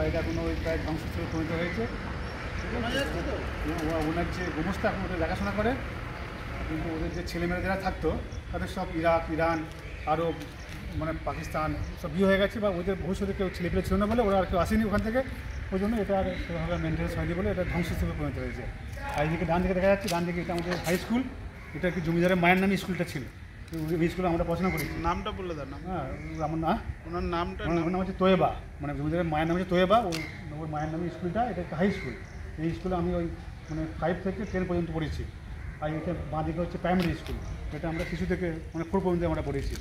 এটা কোনো ওই প্রায় ধ্বংসস্তূপে পরিণত হয়েছে। ওনার যে গোমস্তা এখন ওদের দেখাশোনা করে, কিন্তু ওদের যে ছেলেমেয়েরা যারা থাকতো তাদের সব ইরাক, ইরান, আরব, মানে পাকিস্তান সব বিয়ে হয়ে গেছে, বা ওদের ভবিষ্যতে কেউ ছেলেপেলে ছিল না বলে ওরা আর কেউ আসেনি ওখান থেকে, ওই জন্য এটা আর সেভাবে মেনটেন্স হয়নি বলে এটা ধ্বংসস্তূপে পরিণত হয়েছে। আর এইদিকে ডান দিকে দেখা যাচ্ছে, ডান দিকে এটা আমাদের হাই স্কুল, এটা কি জমিদারের মায়ের নামে স্কুলটা ছিল, এই স্কুলে আমরা পড়াশোনা করেছি। নামটা বললে তার নাম? হ্যাঁ, আমার না, ওনার নামটা? ওর নাম হচ্ছে তোয়েবা, মানে জমিদারের মায়ের নাম হচ্ছে তোয়েবা, ওর মায়ের নামে স্কুলটা, এটা একটা হাই স্কুল। এই স্কুলে আমি ওই মানে 5 থেকে 10 পর্যন্ত পড়েছি। আর এটা বাঁ দিকে হচ্ছে প্রাইমারি স্কুল, এটা আমরা শিশু থেকে মানে 4 পর্যন্ত আমরা পড়েছি।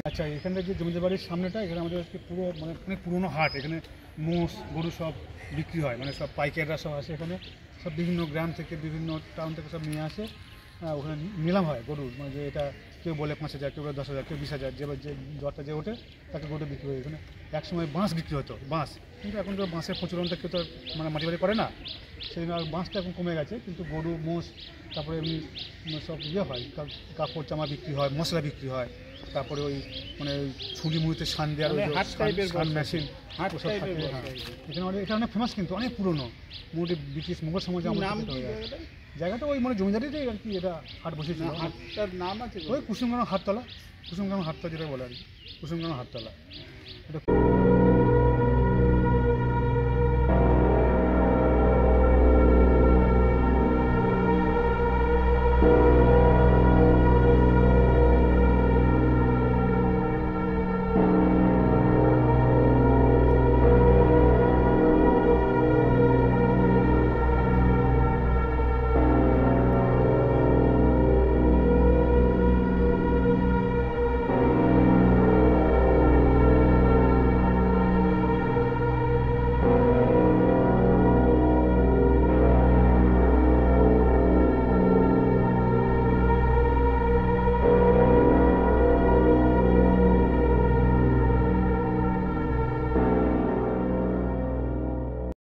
আচ্ছা, এখানে যে জমিদার বাড়ির সামনেটা, এখানে আমাদের হচ্ছে পুরো মানে অনেক পুরোনো হাট, এখানে মোষ গরু সব বিক্রি হয়, মানে সব পাইকাররা সব আসে এখানে, সব বিভিন্ন গ্রাম থেকে বিভিন্ন টাউন থেকে সব নিয়ে আসে, ওখানে নিলাম হয় গরুর, মানে যে এটা কেউ বলে 5,000, কেউ বলে 10,000, কেউ 20,000, যে দরটা যে ওঠে তাকে গরু বিক্রি হয়। এখানে একসময় বাঁশ বিক্রি হতো, বাঁশ, কিন্তু এখন তো বাঁশের প্রচলনটা কেউ তো মানে মাটি বাড়ি করে না, সেই জন্য বাঁশটা এখন কমে গেছে, কিন্তু গরু, মোষ, তারপরে এমনি সব ইয়ে হয়, কাপড় জামা বিক্রি হয়, মশলা বিক্রি হয়, তারপরে ওই মানে ওই ছুরি মুড়িতে সান দেওয়ার সান মেশিন ওসব থাকে। এখানে এটা অনেক ফেমাস, কিন্তু অনেক পুরনো, মোটামুটি ব্রিটিশ মুঘল সমাজে আমরা জায়গাটা ওই মানে জমিদারিতেই আর কি এটা হাট বসেছিল। হাটটার নাম আছে ওই কুসুমগ্রাম হাটতলা, কুসুমগ্রাম হাটতলা যেটা বলে আর কি, কুসুমগ্রাম হাটতলা এটা।